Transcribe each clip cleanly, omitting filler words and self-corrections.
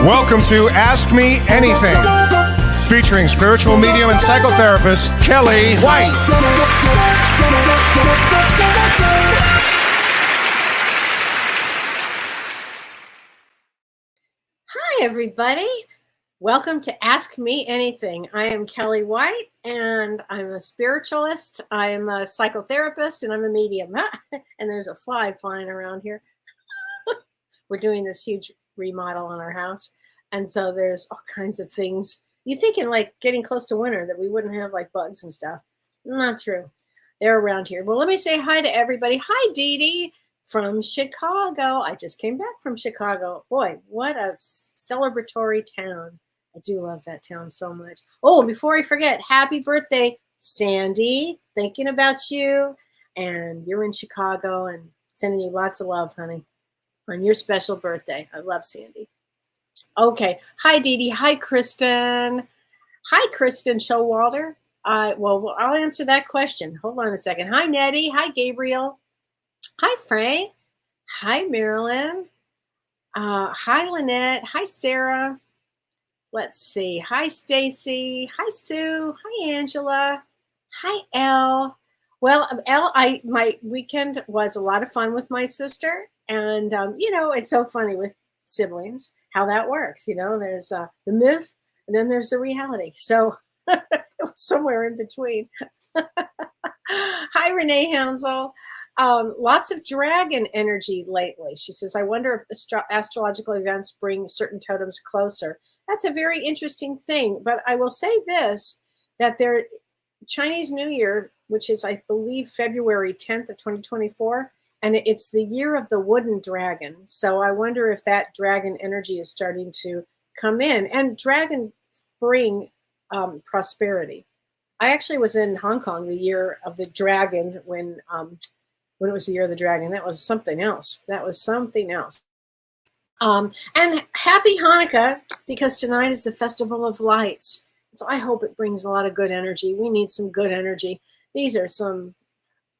Welcome to Ask Me Anything, featuring spiritual medium and psychotherapist Kellee White. Hi, everybody. Welcome to Ask Me Anything. I am Kellee White, and I'm a spiritualist. I'm a psychotherapist, and I'm a medium. And there's a fly flying around here. We're doing this huge remodel on our house, and so there's all kinds of things. You think in like getting close to winter that we wouldn't have like bugs and stuff. Not true. They're around here. Well, let me say hi to everybody. Hi, Dee Dee from Chicago. I just came back from Chicago. Boy, what a celebratory town. I do love that town so much. Oh, before I forget, happy birthday, Sandy. Thinking about you. And you're in Chicago and sending you lots of love, honey, on your special birthday. I love Sandy. Okay. Hi, Dee Dee. Hi, Kristen. Hi, Kristen Showalter. Well, I'll answer that question. Hold on a second. Hi, Nettie. Hi, Gabriel. Hi, Frank. Hi, Marilyn. Hi, Lynette. Hi, Sarah. Let's see. Hi, Stacy. Hi, Sue. Hi, Angela. Hi, Elle. Well, Elle, my weekend was a lot of fun with my sister. And, it's so funny with siblings how that works. There's the myth and then there's the reality. So it was somewhere in between. Hi, Renee Hansel. Lots of dragon energy lately. She says, I wonder if astrological events bring certain totems closer. That's a very interesting thing. But I will say this, that their Chinese New Year, which is, I believe, February 10th of 2024, and it's the year of the wooden dragon. So I wonder if that dragon energy is starting to come in. And dragons bring prosperity. I actually was in Hong Kong the year of the dragon when it was the year of the dragon. That was something else. And happy Hanukkah, because tonight is the Festival of Lights. So I hope it brings a lot of good energy. We need some good energy. These are some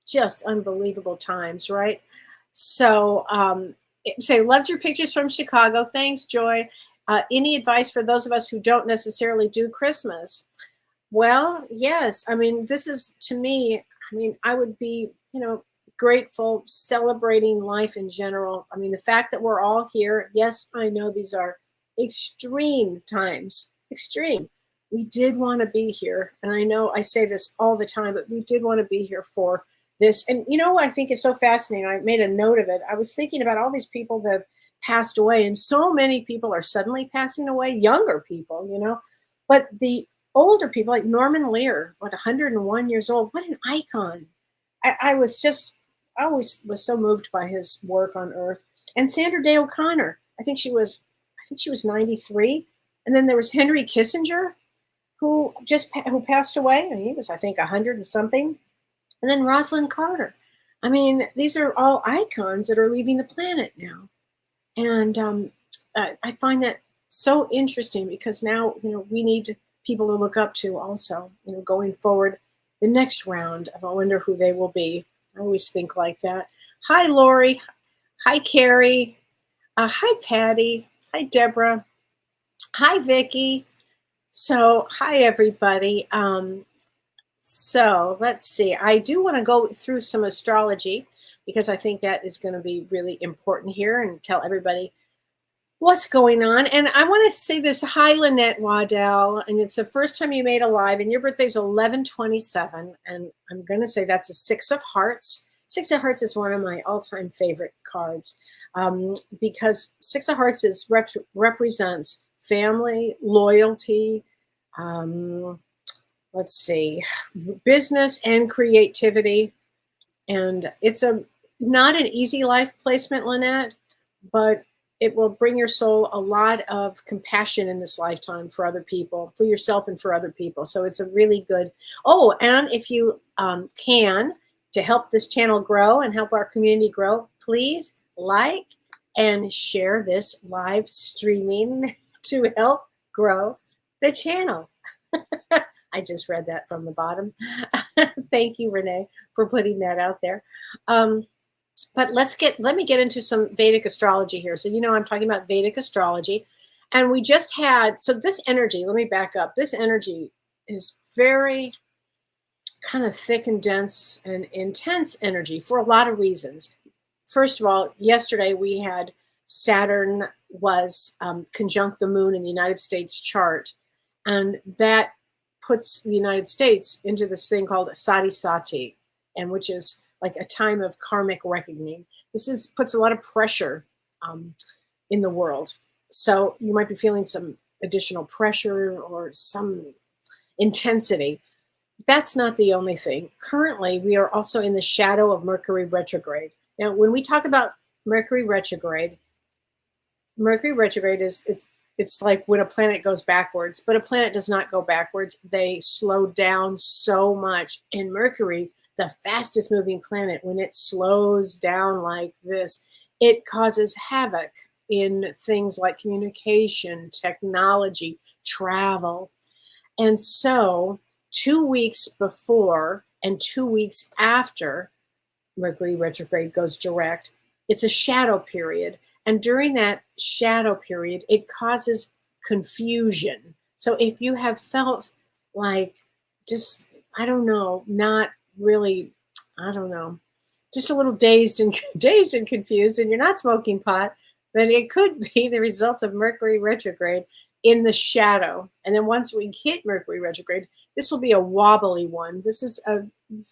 just unbelievable times, right? So say, loved your pictures from Chicago. Thanks, Joy. Any advice for those of us who don't necessarily do Christmas? Well, yes. I mean, this is, to me, I would be, grateful, celebrating life in general. I mean, the fact that we're all here. Yes, I know these are extreme times, extreme. We did want to be here. And I know I say this all the time, but we did want to be here for this. And what I think is so fascinating, I made a note of it. I was thinking about all these people that passed away, and so many people are suddenly passing away, younger people, but the older people, like Norman Lear, 101 years old, what an icon. I always was so moved by his work on Earth. And Sandra Day O'Connor, I think she was 93. And then there was Henry Kissinger, who passed away. And he was, I think, 100 and something. And then Rosalind Carter. I mean, these are all icons that are leaving the planet now. And I find that so interesting, because now, we need people to look up to also, going forward, the next round of, I wonder who they will be. I always think like that. Hi, Lori. Hi, Carrie. Hi, Patty. Hi, Deborah. Hi, Vicki. So, hi, everybody. So let's see. I do want to go through some astrology, because I think that is going to be really important here, and tell everybody what's going on. And I want to say this. Hi, Lynette Waddell. And it's the first time you made a live, and your birthday is 11/27. And I'm going to say that's a 6 of Hearts. 6 of Hearts is one of my all-time favorite cards, because 6 of Hearts represents family, loyalty, let's see, business and creativity. And it's not an easy life placement, Lynette, but it will bring your soul a lot of compassion in this lifetime for other people, for yourself and for other people. So it's a really good. Oh, and if you can, to help this channel grow and help our community grow, please like and share this live streaming to help grow the channel. I just read that from the bottom. Thank you, Renee, for putting that out there. But let me get into some Vedic astrology here. So, I'm talking about Vedic astrology. And we just had, so this energy, let me back up. This energy is very kind of thick and dense and intense energy for a lot of reasons. First of all, yesterday we had Saturn was conjunct the moon in the United States chart. And that puts the United States into this thing called Sati Sati, and which is like a time of karmic reckoning. This puts a lot of pressure in the world. So you might be feeling some additional pressure or some intensity. That's not the only thing. Currently, we are also in the shadow of Mercury retrograde. Now, when we talk about Mercury retrograde is it's like when a planet goes backwards, but a planet does not go backwards. They slow down so much. And Mercury, the fastest moving planet, when it slows down like this, it causes havoc in things like communication, technology, travel. And so 2 weeks before and 2 weeks after Mercury retrograde goes direct, it's a shadow period. And during that shadow period, it causes confusion. So if you have felt like just, I don't know, not really, I don't know, just a little dazed and confused, and you're not smoking pot, then it could be the result of Mercury retrograde in the shadow. And then once we hit Mercury retrograde, this will be a wobbly one. This is a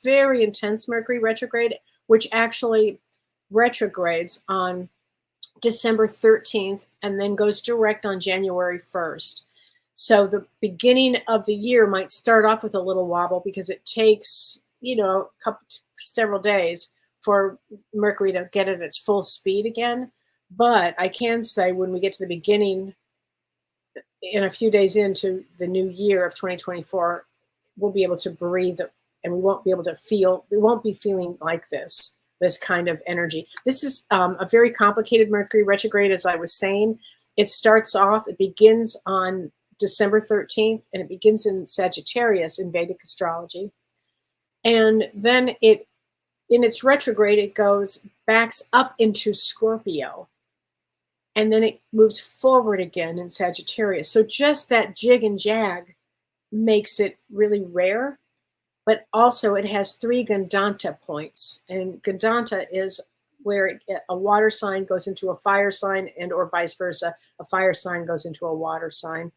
very intense Mercury retrograde, which actually retrogrades on December 13th and then goes direct on January 1st. So the beginning of the year might start off with a little wobble because it takes, several days for Mercury to get at its full speed again. But I can say when we get to the beginning, in a few days into the new year of 2024, we'll be able to breathe and we won't be feeling like this kind of energy. This is a very complicated Mercury retrograde, as I was saying. It begins on December 13th, and it begins in Sagittarius in Vedic astrology. And then in its retrograde, it backs up into Scorpio. And then it moves forward again in Sagittarius. So just that jig and jag makes it really rare. But also it has 3 Gandanta points. And Gandanta is where a water sign goes into a fire sign and or vice versa. A fire sign goes into a water sign.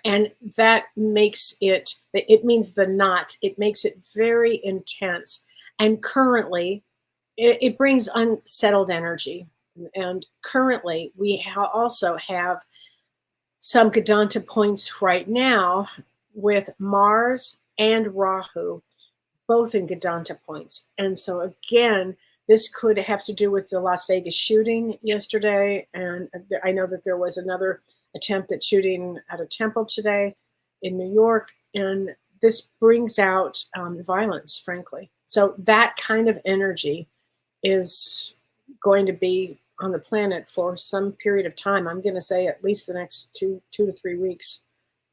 And that makes it means the knot. It makes it very intense. And currently, it brings unsettled energy. And currently, we also have some Gandanta points right now with Mars and Rahu, both in Gandanta points. And so again, this could have to do with the Las Vegas shooting yesterday. And I know that there was another attempt at shooting at a temple today in New York. And this brings out violence, frankly. So that kind of energy is going to be on the planet for some period of time. I'm going to say at least the next two to 3 weeks.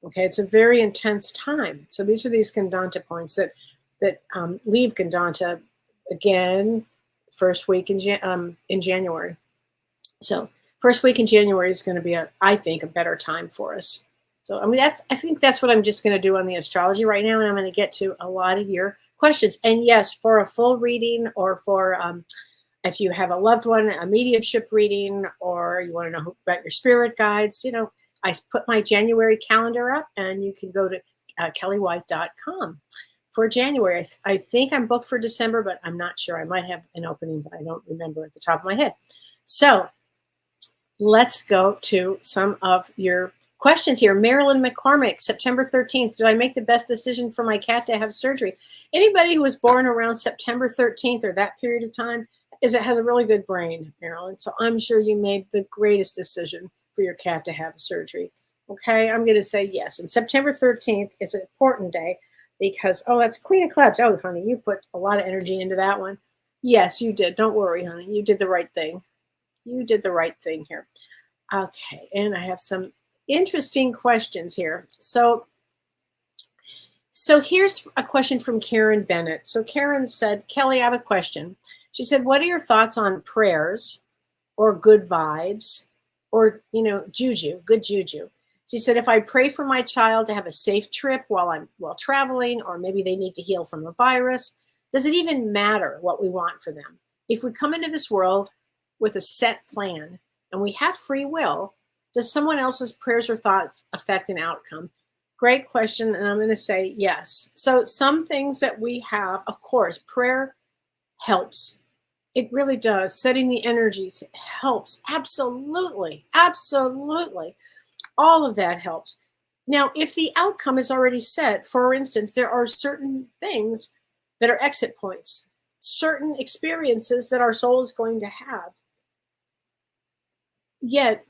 Okay, it's a very intense time. So these are these Gandanta points that leave Gandanta again first week in January. So first week in January is going to be I think a better time for us. So I think that's what I'm just going to do on the astrology right now, and I'm going to get to a lot of your questions. And yes, for a full reading or for if you have a loved one, a mediumship reading, or you want to know about your spirit guides, I put my January calendar up, and you can go to kelleewhite.com for January. I think I'm booked for December, but I'm not sure. I might have an opening, but I don't remember at the top of my head. So let's go to some of your questions here. Marilyn McCormick, September 13th. Did I make the best decision for my cat to have surgery? Anybody who was born around September 13th or that period of time has a really good brain, Marilyn. So I'm sure you made the greatest decision for your cat to have surgery. Okay, I'm going to say yes. And September 13th is an important day because, that's Queen of Clubs. Oh, honey, you put a lot of energy into that one. Yes, you did. Don't worry, honey. You did the right thing. You did the right thing here. Okay, and I have some interesting questions here. So here's a question from Karen Bennett. So Karen said, Kellee, I have a question. She said, what are your thoughts on prayers or good vibes or, juju, good juju. She said, if I pray for my child to have a safe trip while traveling, or maybe they need to heal from a virus, does it even matter what we want for them? If we come into this world with a set plan and we have free will, does someone else's prayers or thoughts affect an outcome? Great question. And I'm going to say yes. So some things that we have, of course, prayer helps. It really does. Setting the energies helps. Absolutely. Absolutely. All of that helps. Now, if the outcome is already set, for instance, there are certain things that are exit points, certain experiences that our soul is going to have. Yet,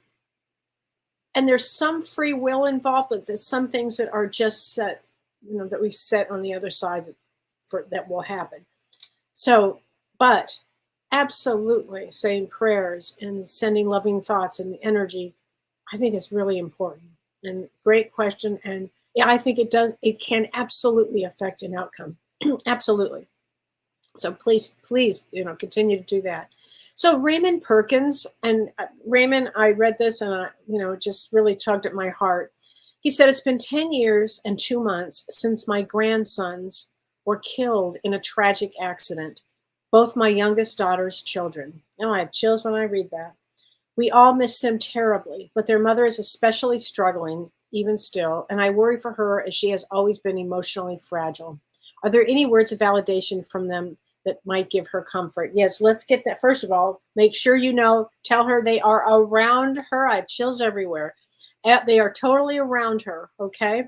and there's some free will involved, but there's some things that are just set, that we set on the other side that will happen. So, but absolutely saying prayers and sending loving thoughts and energy, I think it's really important. And great question. And yeah, I think it can absolutely affect an outcome. Absolutely. So please, continue to do that. So Raymond Perkins, and Raymond, I read this and it just really tugged at my heart. He said, it's been 10 years and 2 months since my grandsons were killed in a tragic accident. Both my youngest daughter's children. Oh, I have chills when I read that. We all miss them terribly, but their mother is especially struggling, even still, and I worry for her as she has always been emotionally fragile. Are there any words of validation from them that might give her comfort? Yes, let's get that. First of all, make sure tell her they are around her. I have chills everywhere. They are totally around her, okay?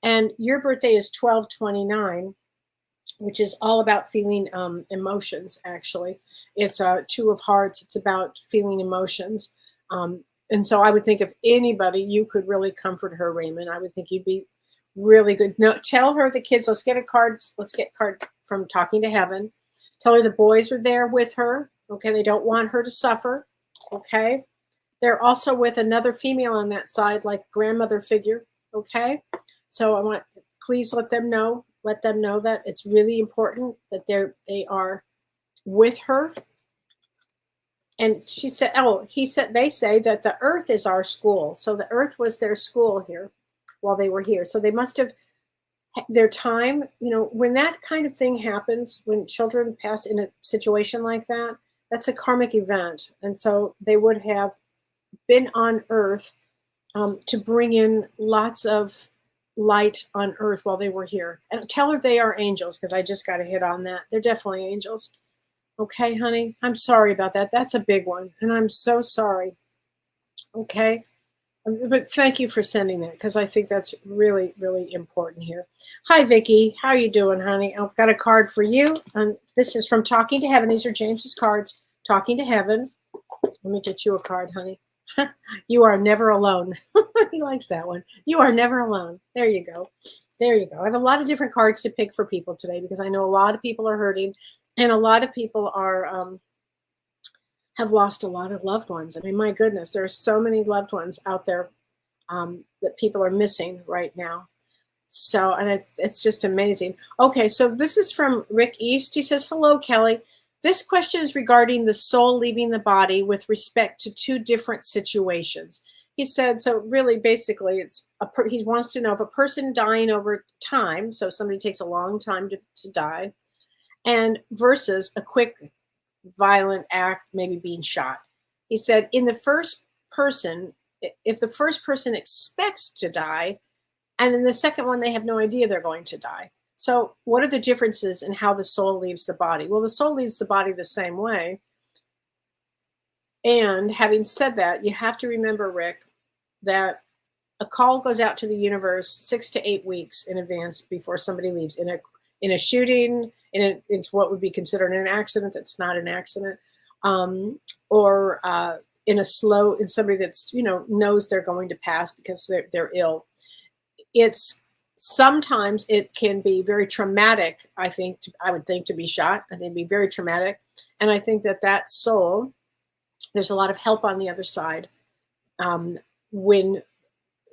And your birthday is 12/29, which is all about feeling emotions, actually. It's a 2 of hearts. It's about feeling emotions. And so I would think if anybody, you could really comfort her, Raymond. I would think you'd be really good. No, tell her the kids, let's get a card from Talking to Heaven. Tell her the boys are there with her. Okay, they don't want her to suffer. Okay. They're also with another female on that side, like grandmother figure. Okay. So please let them know that it's really important that they are with her. And she said, they say that the earth is our school. So the earth was their school here while they were here. So they must have their time, when that kind of thing happens, when children pass in a situation like that, that's a karmic event. And so they would have been on earth to bring in lots of light on earth while they were here. And tell her they are angels, because I just got to hit on that. They're definitely angels. Okay, honey, I'm sorry about that. That's a big one. And I'm so sorry. Okay. But thank you for sending that, because I think that's really, really important here. Hi, Vicki. How are you doing, honey? I've got a card for you. And this is from Talking to Heaven. These are James's cards. Talking to Heaven. Let me get you a card, honey. You are never alone. He likes that one. You are never alone. There you go. There you go. I have a lot of different cards to pick for people today, because I know a lot of people are hurting, and a lot of people are have lost a lot of loved ones. I mean, my goodness, there are so many loved ones out there that people are missing right now. So, and it's just amazing. Okay, so this is from Rick East. He says, hello, Kelly. This question is regarding the soul leaving the body with respect to 2 different situations. He said, so really, basically, he wants to know if a person dying over time, so somebody takes a long time to die, and versus a quick violent act, maybe being shot. He said, in the first person, if the first person expects to die, and in the second one, they have no idea they're going to die. So what are the differences in how the soul leaves the body? Well, the soul leaves the body the same way. And having said that, you have to remember, Rick, that a call goes out to the universe 6 to 8 weeks in advance before somebody leaves. In a shooting, it's what would be considered an accident that's not an accident, or in somebody that's knows they're going to pass because they're ill. Sometimes it can be very traumatic. I would think to be shot. I think it'd be very traumatic, and I think that soul, there's a lot of help on the other side when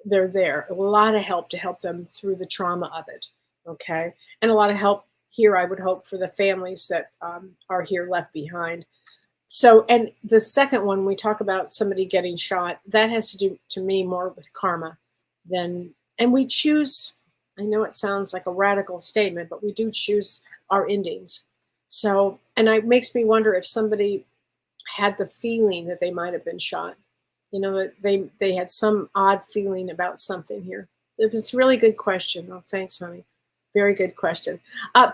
they're there. A lot of help to help them through the trauma of it. Okay, and a lot of help here, I would hope, for the families that are here left behind. So, and the second one, we talk about somebody getting shot, that has to do to me more with karma than, and we choose, I know it sounds like a radical statement, but we do choose our endings. So, and it makes me wonder if somebody had the feeling that they might have been shot. You know, that they had some odd feeling about something here. It was a really good question. Oh, thanks, honey. Very good question.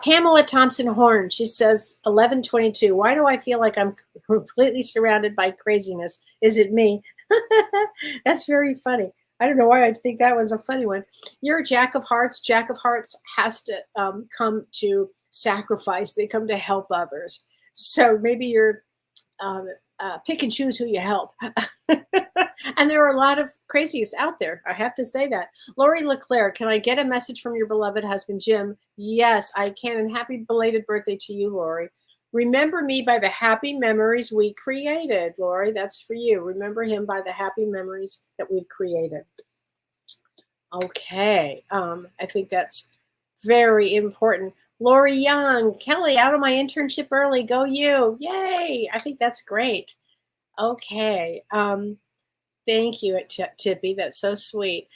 Pamela Thompson Horn, she says 11:22. Why do I feel like I'm completely surrounded by craziness? Is it me? That's very funny. I don't know why I think that was a funny one. You're a jack of hearts. Jack of hearts has to come to sacrifice. They come to help others. So maybe you're pick and choose who you help. And there are a lot of crazies out there. I have to say that. Lori LeClaire, can I get a message from your beloved husband, Jim? Yes, I can. And happy belated birthday to you, Lori. Remember me by the happy memories we created, Lori. That's for you. Remember him by the happy memories that we've created. Okay. I think that's very important. Lori Young, Kelly, out of my internship early. Go you. Yay. I think that's great. Okay. Thank you, Tippy. That's so sweet.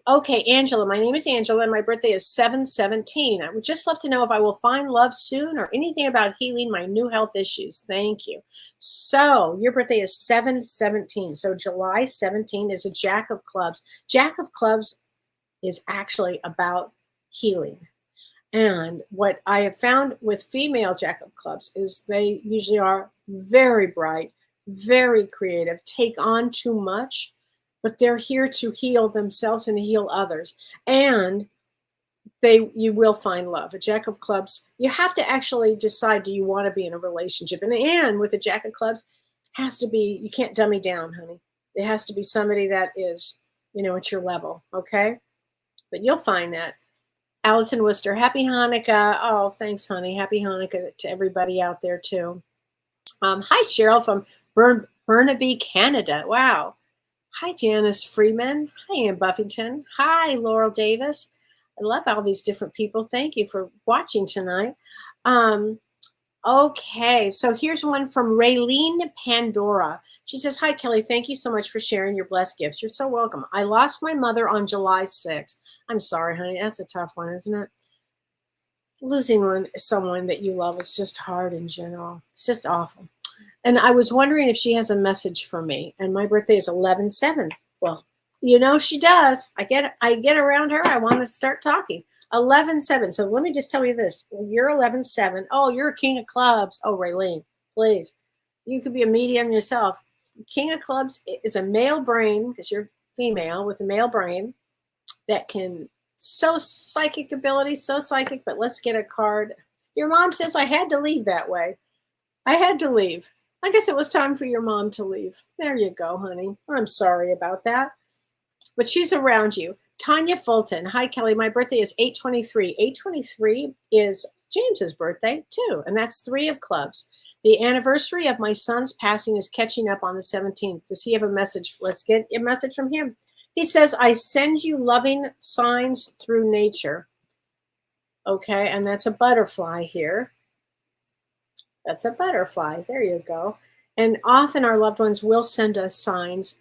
Okay, Angela. My name is Angela, and my birthday is 7/17. I would just love to know if I will find love soon or anything about healing my new health issues. Thank you. So your birthday is 7/17. So July 17 is a Jack of Clubs. Jack of Clubs is actually about healing. And what I have found with female Jack of Clubs is they usually are very bright, very creative, take on too much, but they're here to heal themselves and heal others. And you will find love. A Jack of Clubs, you have to actually decide, do you want to be in a relationship? And with a Jack of Clubs, has to be, you can't dummy down, honey. It has to be somebody that is, at your level, okay? But you'll find that. Allison Worcester, happy Hanukkah. Oh, thanks, honey. Happy Hanukkah to everybody out there, too. Hi, Cheryl from Burnaby, Canada. Wow. Hi, Janice Freeman. Hi, Ann Buffington. Hi, Laurel Davis. I love all these different people. Thank you for watching tonight. Okay, so here's one from Raylene Pandora. She says, hi, Kelly. Thank you so much for sharing your blessed gifts. You're so welcome. I lost my mother on July 6th. I'm sorry, honey. That's a tough one, isn't it? Losing someone that you love is just hard in general. It's just awful. And I was wondering if she has a message for me. And my birthday is 11/7. Well, she does. I get around her. I want to start talking. 11/7. So let me just tell you this. You're 11/7. Oh, you're a king of clubs. Oh, Raylene, please. You could be a medium yourself. King of clubs is a male brain, because you're female with a male brain that can, so psychic ability, so psychic, but let's get a card. Your mom says I had to leave that way. I had to leave. I guess it was time for your mom to leave. There you go, honey. I'm sorry about that. But she's around you. Tanya Fulton. Hi, Kelly. My birthday is 8/23. 8/23 is James's birthday, too. And that's 3 of clubs. The anniversary of my son's passing is catching up on the 17th. Does he have a message? Let's get a message from him. He says, I send you loving signs through nature. Okay, and that's a butterfly here. That's a butterfly. There you go. And often our loved ones will send us signs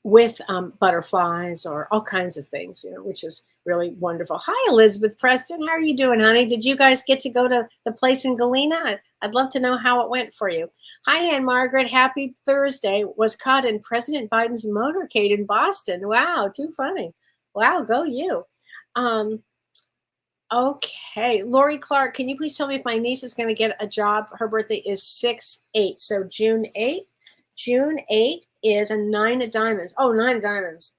with butterflies or all kinds of things, which is really wonderful. Hi, Elizabeth Preston. How are you doing, honey? Did you guys get to go to the place in Galena? I'd love to know how it went for you. Hi, Ann Margaret. Happy Thursday. Was caught in President Biden's motorcade in Boston. Wow, too funny. Wow, go you. Okay, Lori Clark, can you please tell me if my niece is going to get a job? Her birthday is 6/8, so June 8th. June 8th is a 9 of diamonds. Oh, 9 of diamonds.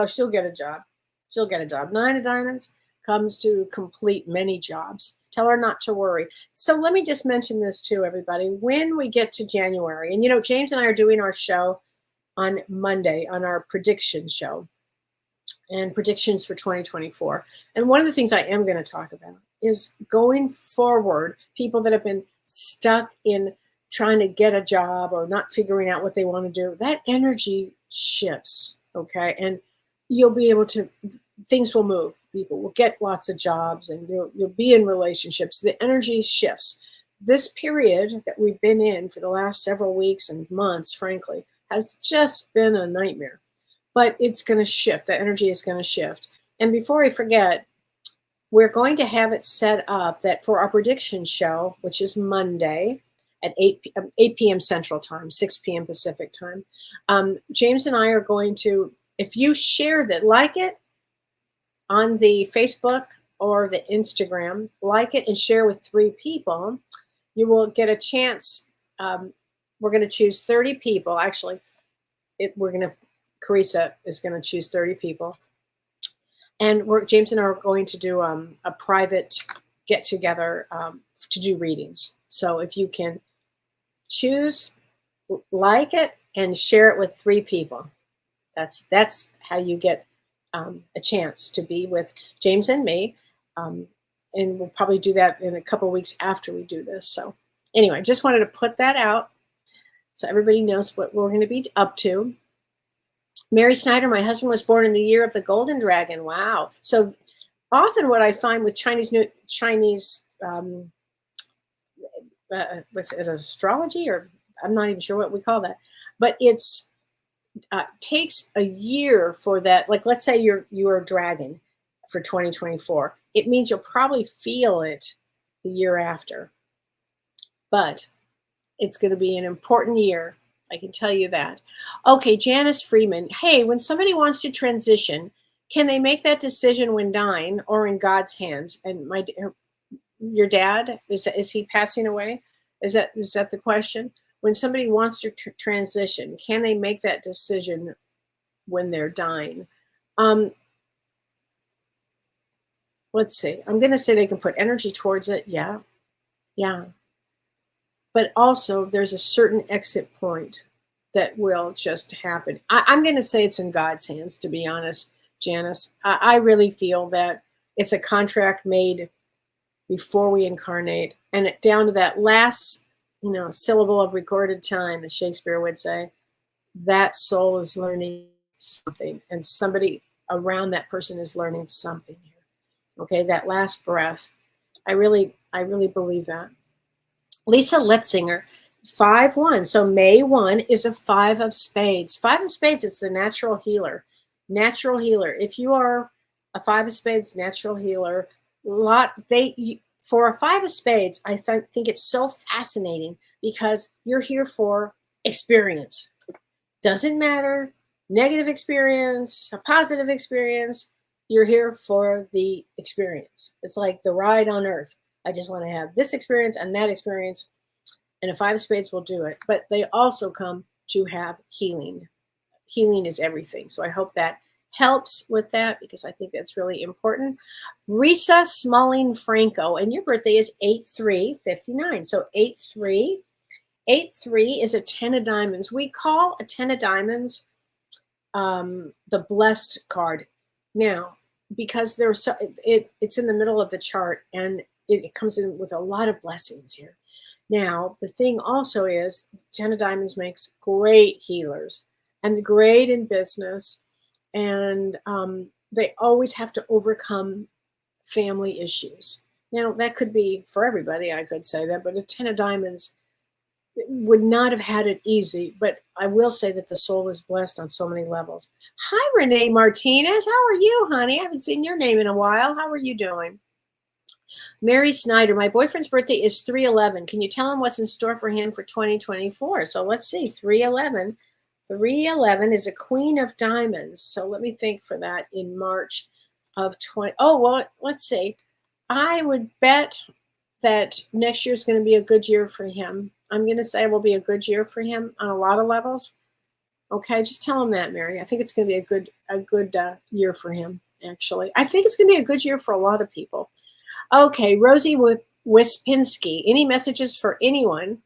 She'll get a job. She'll get a job. 9 of diamonds comes to complete many jobs. Tell her not to worry. So let me just mention this too, everybody. When we get to January, and James and I are doing our show on Monday, on our prediction show, and predictions for 2024. And one of the things I am going to talk about is going forward, people that have been stuck in trying to get a job or not figuring out what they want to do, that energy shifts, okay? And you'll be able to, things will move. People will get lots of jobs and you'll be in relationships. The energy shifts. this period that we've been in for the last several weeks and months, frankly, has just been a nightmare. But it's going to shift. The energy is going to shift. And before I forget, we're going to have it set up that for our prediction show, which is Monday at 8 p.m. Central Time, 6 p.m. Pacific Time, James and I are going to, if you share that, like it on the Facebook or the Instagram, like it and share with 3 people, you will get a chance. We're going to choose 30 people. Actually, Carissa is going to choose 30 people. And James and I are going to do a private get together to do readings. So if you can choose, like it, and share it with 3 people, that's how you get a chance to be with James and me. And we'll probably do that in a couple of weeks after we do this. So anyway, just wanted to put that out so everybody knows what we're going to be up to. Mary Snyder, my husband was born in the year of the Golden Dragon. Wow. So often what I find with Chinese what's it, astrology, or I'm not even sure what we call that, but it's takes a year for that. Like, let's say you're a dragon for 2024. It means you'll probably feel it the year after, but it's going to be an important year. I can tell you that. Okay, Janice Freeman. Hey, when somebody wants to transition, can they make that decision when dying or in God's hands? And your dad, is he passing away? Is that the question? When somebody wants to transition, can they make that decision when they're dying? Let's see. I'm going to say they can put energy towards it. Yeah. But also there's a certain exit point that will just happen. I'm going to say it's in God's hands, to be honest, Janice. I really feel that it's a contract made before we incarnate, and down to that last, syllable of recorded time, as Shakespeare would say, that soul is learning something, and somebody around that person is learning something here. Okay, that last breath. I really believe that. Lisa Letzinger, 5-1. So May 1 is a 5 of spades. 5 of spades, it's a natural healer. Natural healer. If you are a 5 of spades natural healer, for a 5 of spades, I think it's so fascinating because you're here for experience. Doesn't matter, negative experience, a positive experience, you're here for the experience. It's like the ride on earth. I just want to have this experience and that experience, and a 5 of spades will do it. But they also come to have healing. Healing is everything. So I hope that helps with that, because I think that's really important. Risa Smalling Franco, and your birthday is 8/3/59. So 8/3. 8/3 is a 10 of diamonds. We call a 10 of diamonds the blessed card. Now, because it's in the middle of the chart, and it comes in with a lot of blessings here. Now, the thing also is 10 of diamonds makes great healers and great in business. And they always have to overcome family issues. Now, that could be for everybody, I could say that, but a 10 of diamonds would not have had it easy. But I will say that the soul is blessed on so many levels. Hi, Renee Martinez. How are you, honey? I haven't seen your name in a while. How are you doing? Mary Snyder, my boyfriend's birthday is 3/11. Can you tell him what's in store for him for 2024? So let's see, 3/11. 3/11 is a queen of diamonds. So let me think for that in March of 20. Oh, well, let's see. I would bet that next year is going to be a good year for him. I'm going to say it will be a good year for him on a lot of levels. Okay, just tell him that, Mary. I think it's going to be a good year for him, actually. I think it's going to be a good year for a lot of people. Okay, Rosie Wispinski, any messages for anyone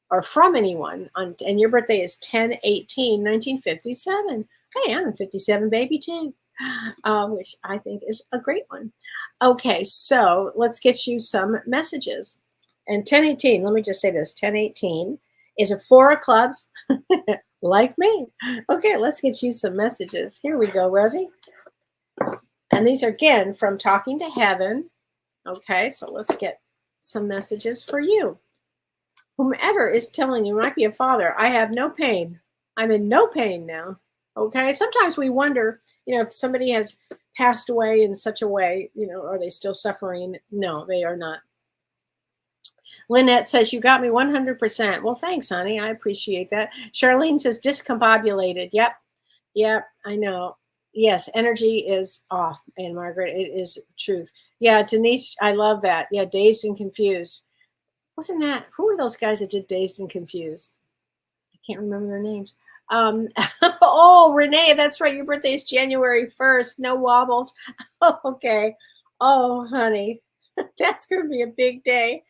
or from anyone and your birthday is 10/18/1957. Hey, I'm a 57 baby too, which I think is a great one. Okay, so let's get you some messages. And 10/18, let me just say this, 10/18 is a 4 of clubs, like me. Okay, let's get you some messages. Here we go, Rosie. And these are, again, from Talking to Heaven. Okay, so let's get some messages for you. whomever is telling you, might be a father, I have no pain. I'm in no pain now. Okay. Sometimes we wonder, if somebody has passed away in such a way, are they still suffering? No, they are not. Lynette says, you got me 100%. Well, thanks, honey. I appreciate that. Charlene says, discombobulated. Yep, I know. Yes, energy is off. And Margaret, it is truth. Yeah, Denise, I love that. Yeah, dazed and confused. Wasn't that, who were those guys that did Dazed and Confused? I can't remember their names. Oh, Renee, that's right. Your birthday is January 1st. No wobbles. Oh, okay. Oh, honey, that's going to be a big day.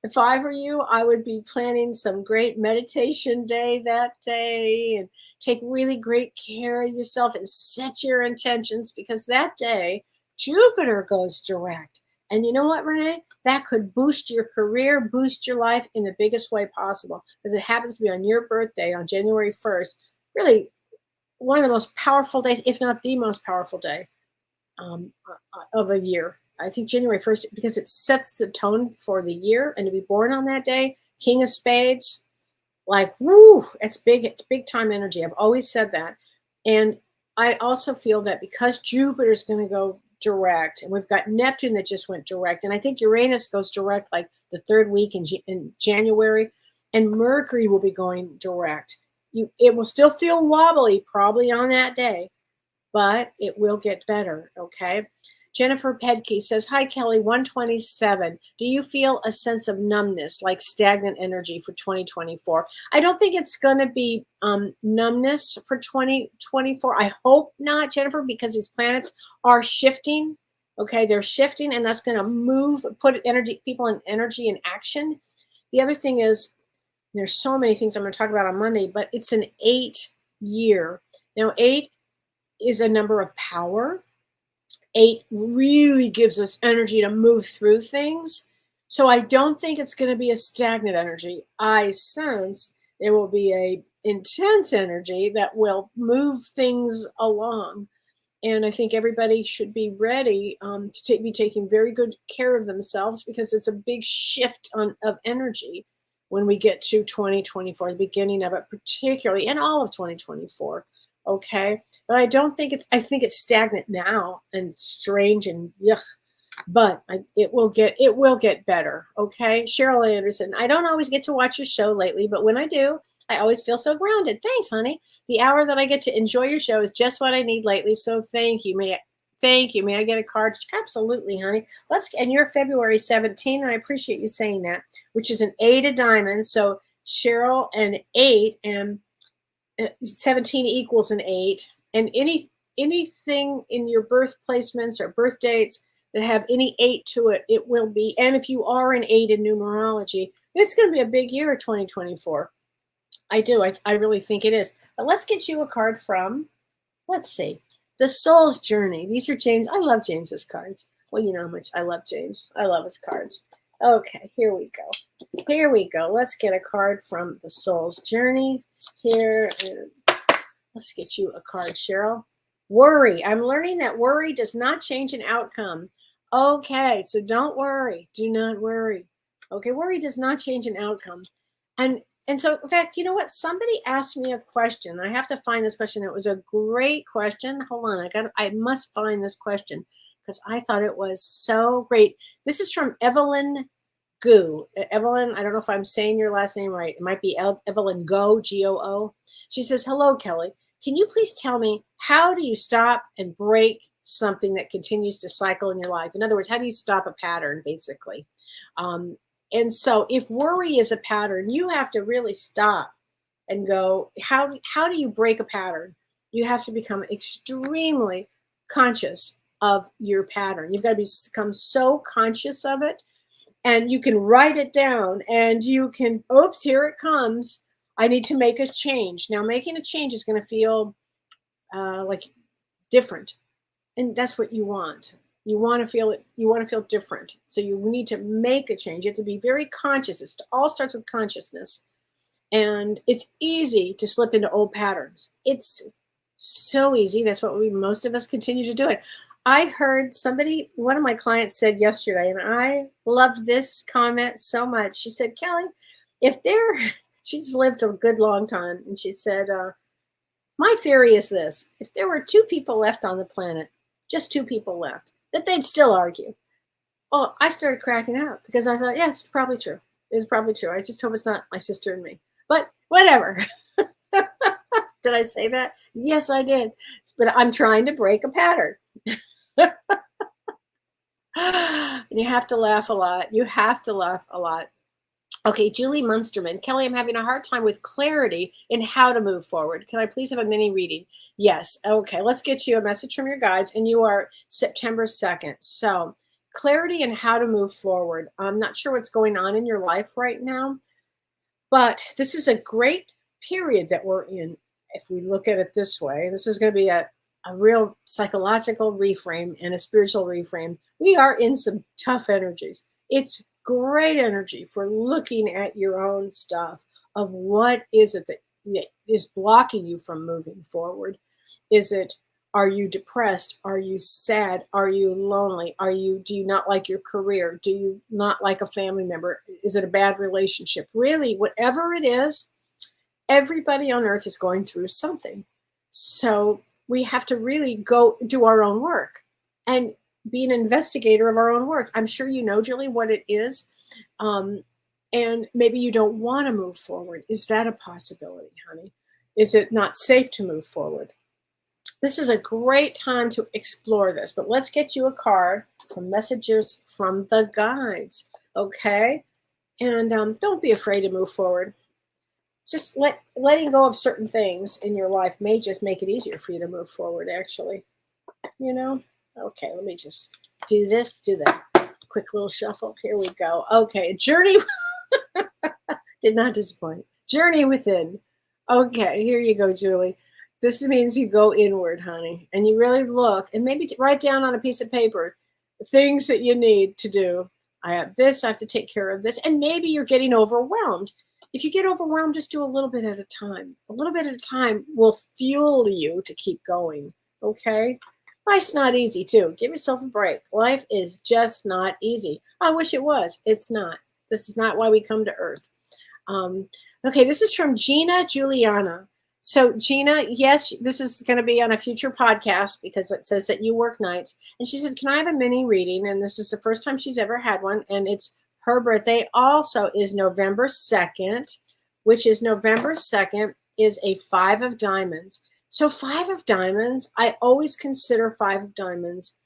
If I were you, I would be planning some great meditation day that day and take really great care of yourself and set your intentions, because that day Jupiter goes direct. And you know what, Renee? That could boost your career, boost your life in the biggest way possible, because it happens to be on your birthday on January 1st. Really one of the most powerful days, if not the most powerful day of a year. I think January 1st, because it sets the tone for the year, and to be born on that day, King of Spades, like, woo, it's big time energy. I've always said that. And I also feel that because Jupiter's going to go direct, and we've got Neptune that just went direct, and I think Uranus goes direct like the third week in January, and Mercury will be going direct. It will still feel wobbly probably on that day, but it will get better, okay? Jennifer Pedke says, hi, Kellee, 127. Do you feel a sense of numbness, like stagnant energy for 2024? I don't think it's going to be numbness for 2024. I hope not, Jennifer, because these planets are shifting. Okay, they're shifting, and that's going to put people in energy and action. The other thing is, there's so many things I'm going to talk about on Monday, but it's an 8 year. Now, 8 is a number of power. 8 really gives us energy to move through things. So I don't think it's going to be a stagnant energy. I sense there will be a intense energy that will move things along. And I think everybody should be ready to be taking very good care of themselves, because it's a big shift of energy when we get to 2024, the beginning of it, particularly, and all of 2024. Okay, but I don't think I think it's stagnant now and strange and yuck, but it will get better. Okay, Cheryl Anderson, I don't always get to watch your show lately, but when I do, I always feel so grounded. Thanks, honey. The hour that I get to enjoy your show is just what I need lately. So thank you. May I get a card? Absolutely, honey. And you're February 17, and I appreciate you saying that, which is an 8 of diamonds. So Cheryl, and 8, and 17 equals an 8. And anything in your birth placements or birth dates that have any 8 to it, it will be. And if you are an 8 in numerology, it's going to be a big year, 2024. I do. I really think it is. But let's get you a card from, let's see, The Soul's Journey. These are James. I love James's cards. Well, you know how much I love James. I love his cards. Okay, here we go. Let's get a card from The Soul's Journey here. And let's get you a card, Cheryl. Worry. I'm learning that worry does not change an outcome. Okay, so don't worry. Do not worry. Okay, worry does not change an outcome. And so, in fact, you know what? Somebody asked me a question. I have to find this question. It was a great question. Hold on. I must find this question because I thought it was so great. This is from Evelyn Goo. Evelyn, I don't know if I'm saying your last name right. It might be Evelyn Go, G-O-O. She says, hello, Kellee. Can you please tell me, how do you stop and break something that continues to cycle in your life? In other words, how do you stop a pattern, basically? And so if worry is a pattern, you have to really stop and go, how do you break a pattern? You have to become extremely conscious of your pattern. You've got to become so conscious of it, and you can write it down, and you can, oops, here it comes. I need to make a change. Now, making a change is going to feel like different, and that's what you want. You want to feel different. So you need to make a change. You have to be very conscious. It all starts with consciousness. And it's easy to slip into old patterns. It's so easy. That's what most of us continue to do it. I heard one of my clients said yesterday, and I loved this comment so much. She said, Kellee, if there, she's lived a good long time, and she said, my theory is this: if there were two people left on the planet, just two people left, that they'd still argue. Oh, I started cracking up because I thought, yes, it's probably true. It's probably true. I just hope it's not my sister and me. But whatever. Did I say that? Yes, I did. But I'm trying to break a pattern. And you have to laugh a lot. You have to laugh a lot. Okay, Julie Munsterman. Kellee, I'm having a hard time with clarity in how to move forward. Can I please have a mini reading? Yes. Okay, let's get you a message from your guides. And you are September 2nd. So clarity in how to move forward. I'm not sure what's going on in your life right now, but this is a great period that we're in. If we look at it this way, this is going to be a real psychological reframe and a spiritual reframe. We are in some tough energies. It's great energy for looking at your own stuff of what is it that is blocking you from moving forward. Are you depressed? Are you sad? Are you lonely? Do you not like your career? Do you not like a family member? Is it a bad relationship? Really, whatever it is, everybody on earth is going through something. So we have to really go do our own work and be an investigator of our own work. I'm sure you know, Julie, what it is. And maybe you don't want to move forward. Is that a possibility, honey? Is it not safe to move forward? This is a great time to explore this, but let's get you a card from messages from the guides, okay? And don't be afraid to move forward. Just letting go of certain things in your life may just make it easier for you to move forward, actually. You know? Okay, let me just do this, do that. Quick little shuffle. Here we go. Okay, journey. Did not disappoint. Journey within. Okay, here you go, Julie. This means you go inward, honey, and you really look and maybe write down on a piece of paper the things that you need to do. I have this, I have to take care of this, and maybe you're getting overwhelmed. If you get overwhelmed, just do a little bit at a time. A little bit at a time will fuel you to keep going, okay? Life's not easy, too. Give yourself a break. Life is just not easy. I wish it was. It's not. This is not why we come to Earth. Okay, this is from Gina Juliana. So, Gina, yes, this is going to be on a future podcast because it says that you work nights. And she said, can I have a mini reading? And this is the first time she's ever had one. And it's her birthday also is November 2nd, which is November 2nd is a 5 of diamonds. So 5 of diamonds, I always consider 5 of diamonds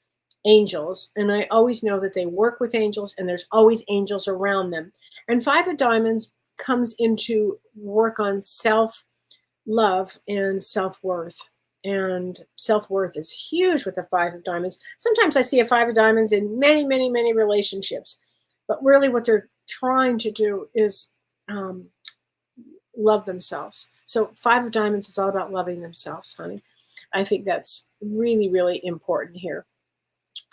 angels. And I always know that they work with angels and there's always angels around them. And 5 of diamonds comes into work on self-love and self-worth. And self-worth is huge with a 5 of diamonds. Sometimes I see a 5 of diamonds in many, many, many relationships. But really what they're trying to do is love themselves. So 5 of diamonds is all about loving themselves, honey. I think that's really, really important here.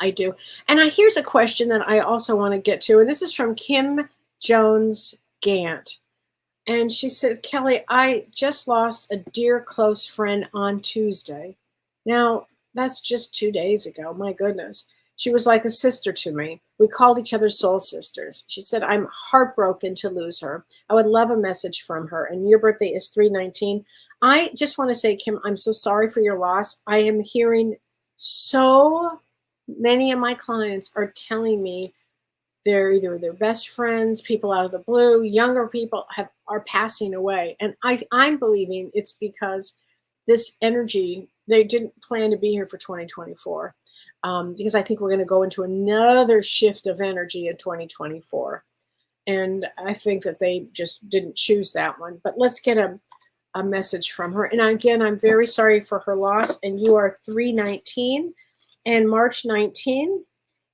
I do. And here's a question that I also want to get to. And this is from Kim Jones Gant. And she said, Kellee, I just lost a dear close friend on Tuesday. Now, that's just 2 days ago. My goodness. She was like a sister to me. We called each other soul sisters. She said, I'm heartbroken to lose her. I would love a message from her. And your birthday is 3/19. I just want to say, Kim, I'm so sorry for your loss. I am hearing so many of my clients are telling me they're either their best friends, people out of the blue, younger people are passing away. And I'm believing it's because this energy, they didn't plan to be here for 2024. Because I think we're going to go into another shift of energy in 2024. And I think that they just didn't choose that one. But let's get a message from her. And again, I'm very sorry for her loss. And you are 3/19. And March 19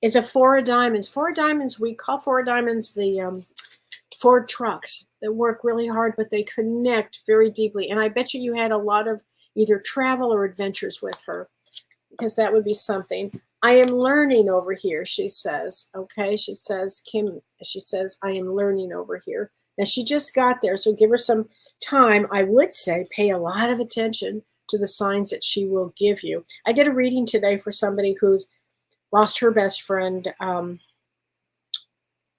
is a 4 of diamonds. 4 of diamonds, we call 4 of diamonds the Ford trucks that work really hard, but they connect very deeply. And I bet you had a lot of either travel or adventures with her, because that would be something. I am learning over here, she says. Okay, she says, Kim, she says, I am learning over here. Now, she just got there, so give her some time. I would say pay a lot of attention to the signs that she will give you. I did a reading today for somebody who's lost her best friend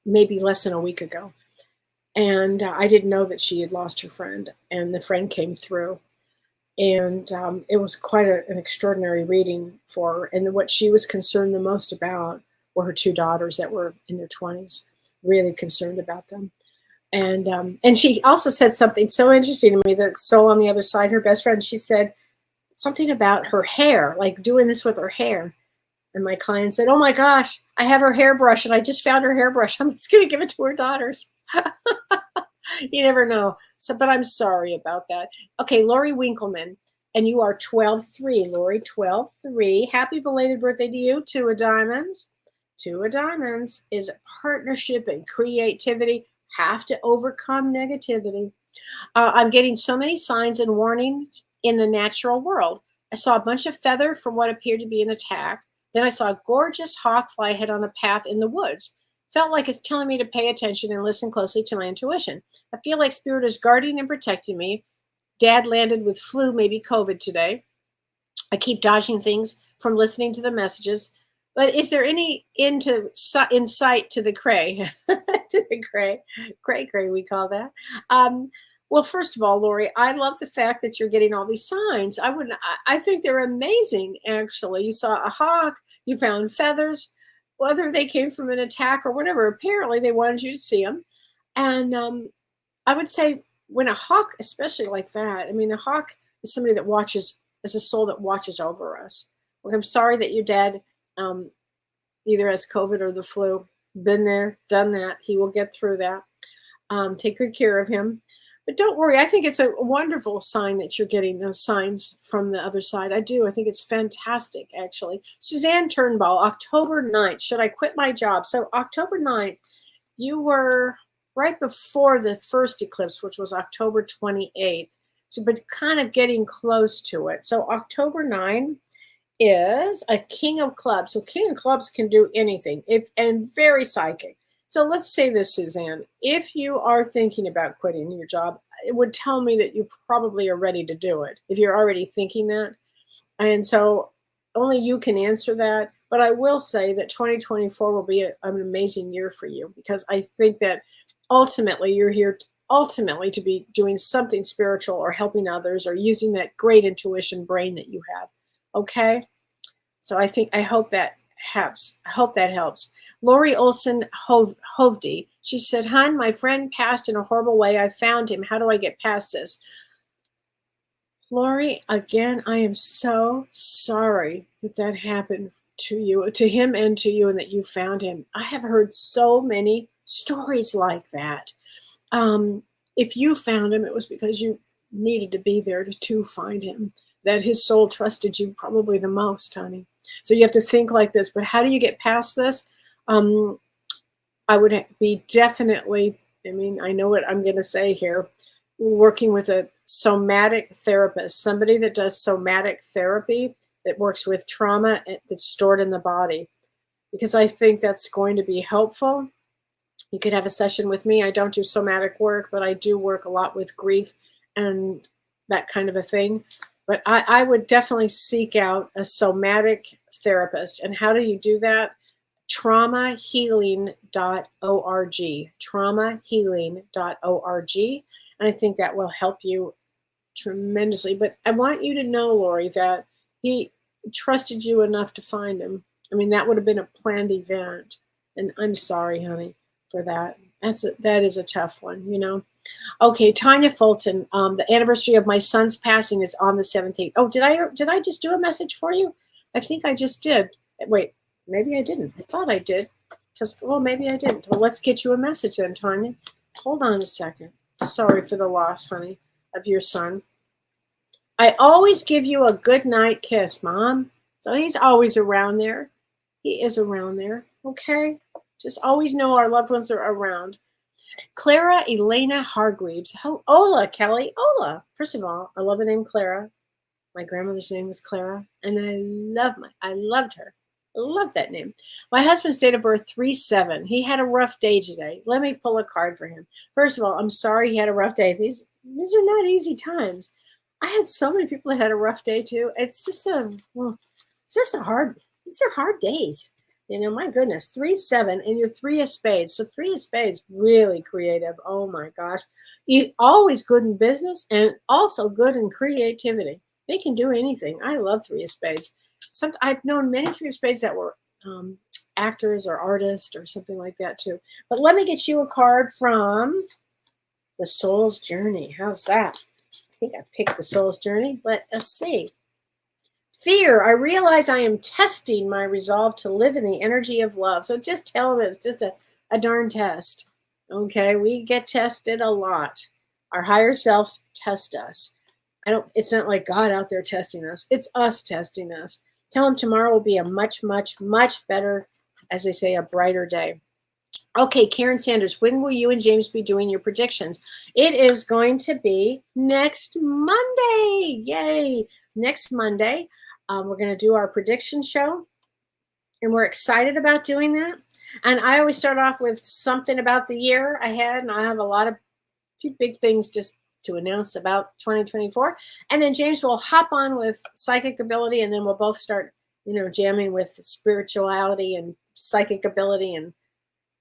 maybe less than a week ago. And I didn't know that she had lost her friend, and the friend came through. And it was quite an extraordinary reading for her. And what she was concerned the most about were her two daughters that were in their 20s, really concerned about them. And she also said something so interesting to me, that soul on the other side, her best friend, she said something about her hair, like doing this with her hair. And my client said, oh my gosh, I have her hairbrush and I just found her hairbrush. I'm just going to give it to her daughters. You never know. So, but I'm sorry about that. Okay, Lori Winkleman, and you are 12-3. Lori, 12-3. Happy belated birthday to you. Two of diamonds. Two of diamonds is partnership and creativity. Have to overcome negativity. I'm getting so many signs and warnings in the natural world. I saw a bunch of feather from what appeared to be an attack. Then I saw a gorgeous hawk fly ahead on a path in the woods. Felt like it's telling me to pay attention and listen closely to my intuition. I feel like Spirit is guarding and protecting me. Dad landed with flu, maybe COVID today. I keep dodging things from listening to the messages. But is there any insight to the cray? To the cray, we call that. Well, first of all, Lori, I love the fact that you're getting all these signs. I think they're amazing, actually. You saw a hawk, you found feathers, whether they came from an attack or whatever. Apparently, they wanted you to see them. And I would say when a hawk, especially like that, I mean, a hawk is somebody that watches, is a soul that watches over us. Well, I'm sorry that your dad either has COVID or the flu. Been there, done that. He will get through that. Take good care of him. But don't worry. I think it's a wonderful sign that you're getting those signs from the other side. I do. I think it's fantastic, actually. Suzanne Turnbull, October 9th. Should I quit my job? So October 9th, you were right before the first eclipse, which was October 28th. So, but kind of getting close to it. So October 9 is a King of Clubs. So King of Clubs can do anything, and very psychic. So let's say this, Suzanne, if you are thinking about quitting your job, it would tell me that you probably are ready to do it if you're already thinking that. And so only you can answer that. But I will say that 2024 will be an amazing year for you, because I think that ultimately you're here ultimately to be doing something spiritual or helping others or using that great intuition brain that you have. Okay? So I hope that helps. I hope that helps. Lori Olson Hovde, she said, "Hun, my friend passed in a horrible way. I found him. How do I get past this?" Lori, again, I am so sorry that happened to you, to him and to you, and that you found him. I have heard so many stories like that. If you found him, it was because you needed to be there to find him, that his soul trusted you probably the most, honey. So you have to think like this. But how do you get past this? I would be definitely, I mean, I know what I'm going to say here, working with a somatic therapist, somebody that does somatic therapy, that works with trauma that's stored in the body, because I think that's going to be helpful. You could have a session with me. I don't do somatic work, but I do work a lot with grief and that kind of a thing. But I would definitely seek out a somatic therapist. And how do you do that? Traumahealing.org. Traumahealing.org. And I think that will help you tremendously. But I want you to know, Lori, that he trusted you enough to find him. I mean, that would have been a planned event. And I'm sorry, honey, for that. That is a tough one, you know. Okay, Tanya Fulton, the anniversary of my son's passing is on the 17th. Oh, did I just do a message for you? I think I just did. Wait, maybe I didn't. I thought I did. Well, maybe I didn't. Well, let's get you a message then, Tanya. Hold on a second. Sorry for the loss, honey, of your son. I always give you a good night kiss, Mom. So he's always around there. He is around there, okay? Just always know our loved ones are around. Clara Elena Hargreaves. Hola, Kellee. Hola. First of all, I love the name Clara. My grandmother's name was Clara, and I loved her. I love that name. My husband's date of birth, 3/7. He had a rough day today. Let me pull a card for him. First of all, I'm sorry he had a rough day. These are not easy times. I had so many people that had a rough day too. It's just these are hard days. You know, my goodness, 3-7, and you're 3 of spades. So 3 of spades, really creative. Oh my gosh. Always good in business and also good in creativity. They can do anything. I love 3 of spades. I've known many 3 of spades that were actors or artists or something like that too. But let me get you a card from the Soul's Journey. How's that? I think I picked the Soul's Journey. Let us see. Fear. I realize I am testing my resolve to live in the energy of love. So just tell them it's just a darn test. Okay, we get tested a lot. Our higher selves test us. It's not like God out there testing us. It's us testing us. Tell them tomorrow will be a much, much, much better, as they say, a brighter day. Okay, Karen Sanders, when will you and James be doing your predictions? It is going to be next Monday. Yay. Next Monday. We're going to do our prediction show, and we're excited about doing that. And I always start off with something about the year ahead, and I have a few big things just to announce about 2024. And then James will hop on with psychic ability, and then we'll both start, jamming with spirituality and psychic ability and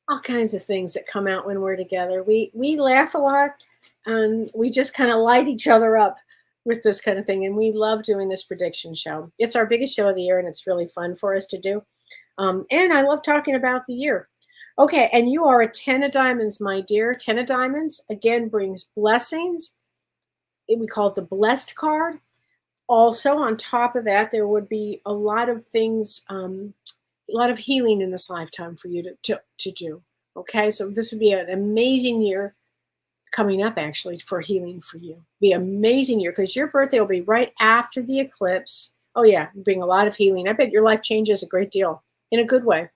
all kinds of things that come out when we're together. We laugh a lot, and we just kind of light each other up with this kind of thing. And we love doing this prediction show. It's our biggest show of the year, and it's really fun for us to do. And I love talking about the year. Okay, and you are a 10 of diamonds, my dear. 10 of diamonds, again, brings blessings. We call it the blessed card. Also, on top of that, there would be a lot of things, a lot of healing in this lifetime for you to do. Okay, so this would be an amazing year coming up, actually, for healing for you. Be an amazing year, because your birthday will be right after the eclipse. Oh yeah, bring a lot of healing. I bet your life changes a great deal in a good way.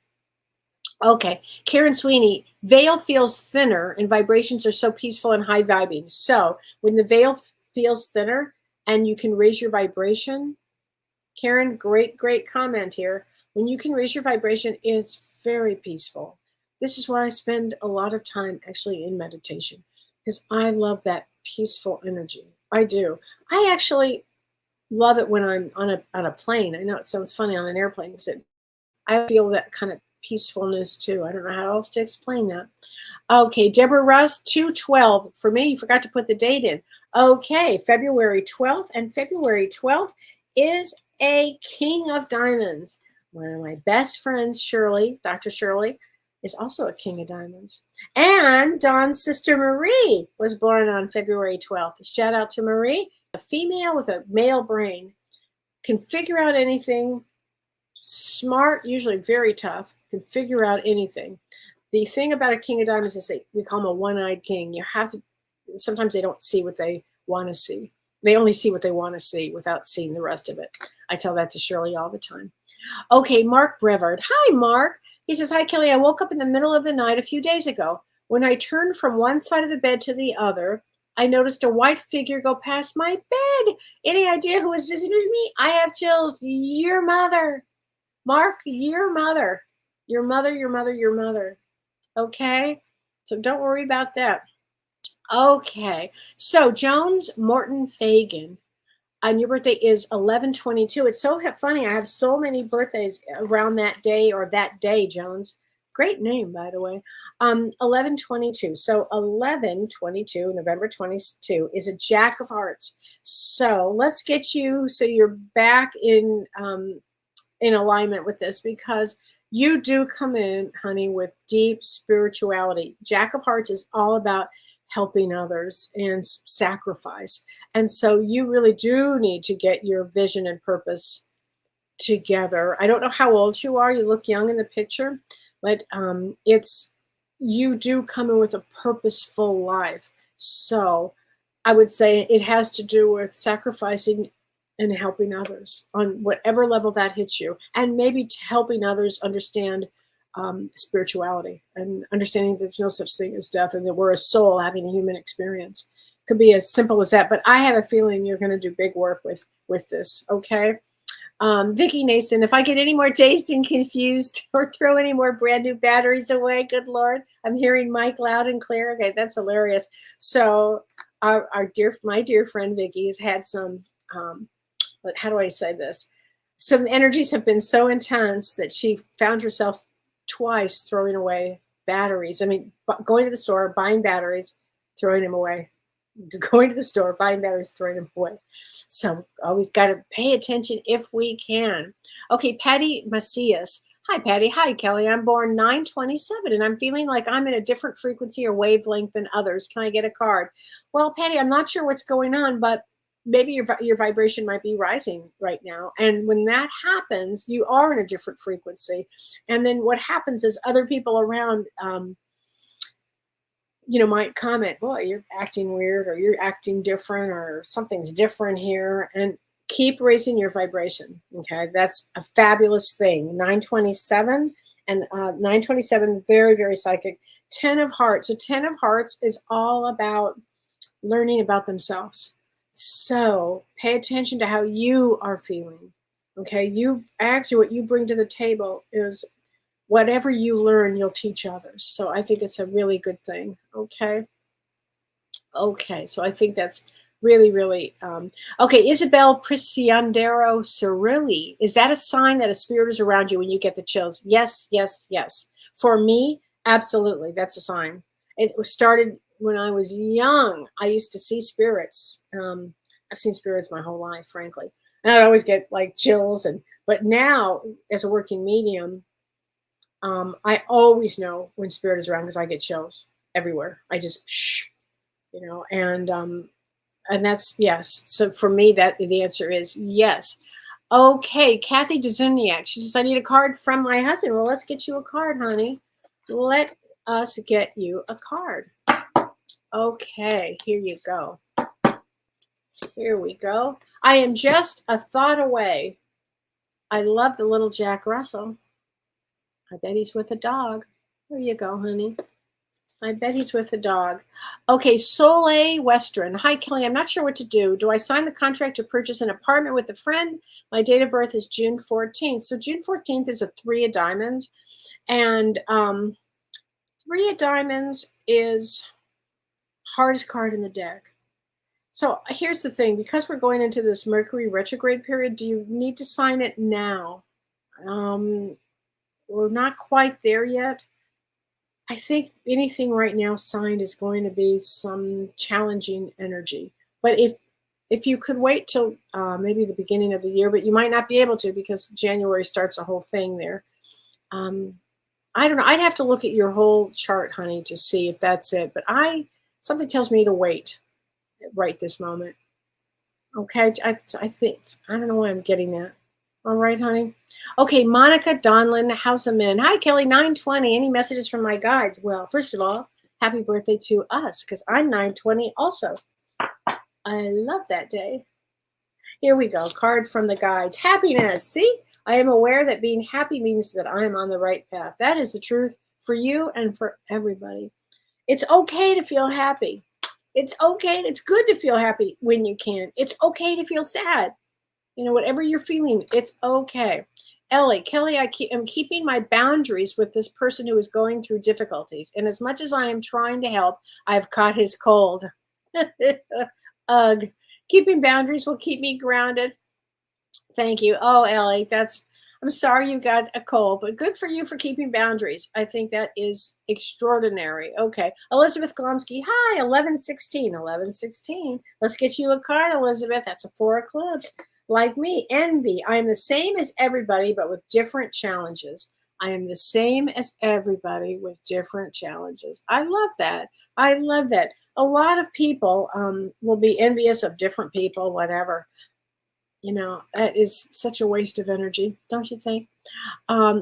Okay, Karen Sweeney, veil feels thinner and vibrations are so peaceful and high vibing. So when the veil feels thinner and you can raise your vibration, Karen, great comment here. When you can raise your vibration, it's very peaceful. This is why I spend a lot of time actually in meditation, because I love that peaceful energy. I do. I actually love it when I'm on a plane. I know it sounds funny on an airplane, because I feel that kind of peacefulness too. I don't know how else to explain that. Okay, Deborah Russ, 2/12. For me, you forgot to put the date in. Okay, February 12th, and February 12th is a King of Diamonds. One of my best friends, Shirley, Dr. Shirley, is also a King of Diamonds. And Dawn's sister Marie was born on February 12th. Shout out to Marie, a female with a male brain. Can figure out anything. Smart, usually very tough, can figure out anything. The thing about a King of Diamonds is we call him a one-eyed king. You have to, sometimes they don't see what they want to see. They only see what they want to see without seeing the rest of it. I tell that to Shirley all the time. Okay, Mark Brevard. Hi, Mark. He says, hi, Kelly. I woke up in the middle of the night a few days ago. When I turned from one side of the bed to the other, I noticed a white figure go past my bed. Any idea who was visiting me? I have chills. Your mother. Mark, your mother. Your mother, your mother, your mother. Okay? So don't worry about that. Okay. So Jones Morton Fagan. And your birthday is 11/22. It's so funny. I have so many birthdays around that day or that day, Jones. Great name, by the way. 11/22. So 11/22, November 22, is a Jack of Hearts. So let's get you so you're back in alignment with this, because you do come in, honey, with deep spirituality. Jack of Hearts is all about helping others and sacrifice. And so you really do need to get your vision and purpose together. I don't know how old you are. You look young in the picture, but you do come in with a purposeful life. So I would say it has to do with sacrificing and helping others on whatever level that hits you, and maybe helping others understand spirituality and understanding that there's no such thing as death and that we're a soul having a human experience. Could be as simple as that, but I have a feeling you're going to do big work with this. Okay. Vicki Nason, if I get any more dazed and confused or throw any more brand new batteries away, good Lord, I'm hearing Mike loud and clear. Okay, that's hilarious. So my dear friend Vicki has had some, how do I say this? some energies have been so intense that she found herself twice throwing away batteries. I mean, going to the store, buying batteries, throwing them away. Going to the store, buying batteries, throwing them away. So always got to pay attention if we can. Okay, Patty Macias. Hi, Patty. Hi, Kellee. I'm born 9/27, and I'm feeling like I'm in a different frequency or wavelength than others. Can I get a card? Well, Patty, I'm not sure what's going on, but maybe your vibration might be rising right now. And when that happens, you are in a different frequency. And then what happens is other people around, might comment, boy, you're acting weird, or you're acting different, or something's different here. And keep raising your vibration. Okay. That's a fabulous thing. 927 and 927, very, very psychic. 10 of Hearts. So 10 of Hearts is all about learning about themselves. So pay attention to how you are feeling. Okay. You actually, what you bring to the table is whatever you learn, you'll teach others. So I think it's a really good thing. Okay. Okay. So I think that's really, really, okay. Isabel Prisiandero Cirilli. Is that a sign that a spirit is around you when you get the chills? Yes, yes, yes. For me, absolutely. That's a sign. It started when I was young. I used to see spirits. I've seen spirits my whole life, frankly. And I'd always get like chills. But now, as a working medium, I always know when spirit is around because I get chills everywhere. I just, and that's yes. So for me, that the answer is yes. Okay, Kathy Dzuniak. She says, I need a card from my husband. Well, let's get you a card, honey. Let us get you a card. Okay, here you go. Here we go. I am just a thought away. I love the little Jack Russell. I bet he's with a dog. There you go, honey. I bet he's with a dog. Okay, Soleil Western. Hi, Kellee. I'm not sure what to do. Do I sign the contract to purchase an apartment with a friend? My date of birth is June 14th. So June 14th is a 3 of diamonds. And 3 of diamonds is hardest card in the deck. So here's the thing. Because we're going into this Mercury retrograde period, do you need to sign it now? We're not quite there yet. I think anything right now signed is going to be some challenging energy. But if you could wait till maybe the beginning of the year, but you might not be able to because January starts a whole thing there. I don't know. I'd have to look at your whole chart, honey, to see if that's it. But something tells me to wait right this moment. Okay, I think, I don't know why I'm getting that. All right, honey. Okay, Monica Donlin Houseman. Hi, Kellee, 920. Any messages from my guides? Well, first of all, happy birthday to us, because I'm 920 also. I love that day. Here we go. Card from the guides. Happiness. See, I am aware that being happy means that I am on the right path. That is the truth for you and for everybody. It's okay to feel happy. It's okay. It's good to feel happy when you can. It's okay to feel sad. Whatever you're feeling, it's okay. Ellie, Kellee, I'm keeping my boundaries with this person who is going through difficulties. And as much as I am trying to help, I've caught his cold. Ugh. Keeping boundaries will keep me grounded. Thank you. Oh, Ellie, I'm sorry you got a cold, but good for you for keeping boundaries. I think that is extraordinary. Okay. Elizabeth Glomsky. Hi, 1116. 1116. Let's get you a card, Elizabeth. That's a 4 of clubs. Like me, envy. I am the same as everybody, but with different challenges. I am the same as everybody with different challenges. I love that. I love that. A lot of people will be envious of different people, whatever. That is such a waste of energy, don't you think?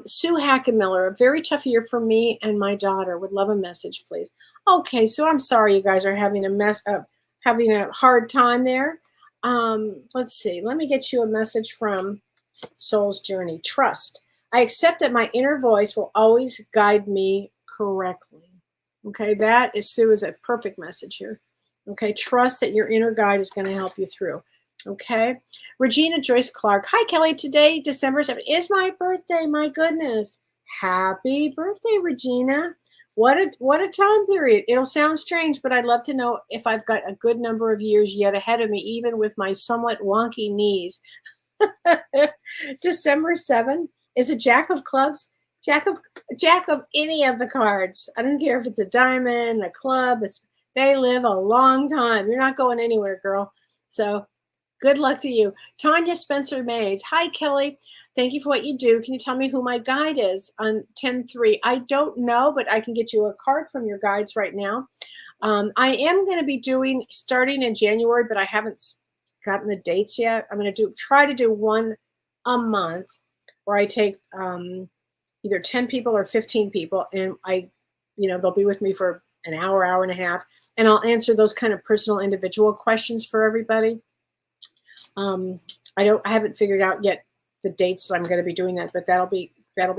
Sue Hackenmiller, a very tough year for me and my daughter. Would love a message, please. Okay, so I'm sorry you guys are having having a hard time there. Let's see. Let me get you a message from Soul's Journey. Trust. I accept that my inner voice will always guide me correctly. Okay, that is Sue is a perfect message here. Okay, trust that your inner guide is going to help you through. Okay, Regina Joyce Clark. Hi, Kellee. Today, December 7th, is my birthday. My goodness. Happy birthday, Regina. What a time period. It'll sound strange, but I'd love to know if I've got a good number of years yet ahead of me, even with my somewhat wonky knees. December 7 is a Jack of Clubs. Jack of any of the cards. I don't care if it's a diamond, a club. They live a long time. You're not going anywhere, girl. So good luck to you. Tanya Spencer Mays. Hi, Kelly. Thank you for what you do. Can you tell me who my guide is on 10/3? I don't know, but I can get you a card from your guides right now. I am going to be doing starting in January, but I haven't gotten the dates yet. I'm going to try to do one a month where I take either 10 people or 15 people, and they'll be with me for an hour, hour and a half, and I'll answer those kind of personal individual questions for everybody. I haven't figured out yet the dates that I'm going to be doing that, but that'll be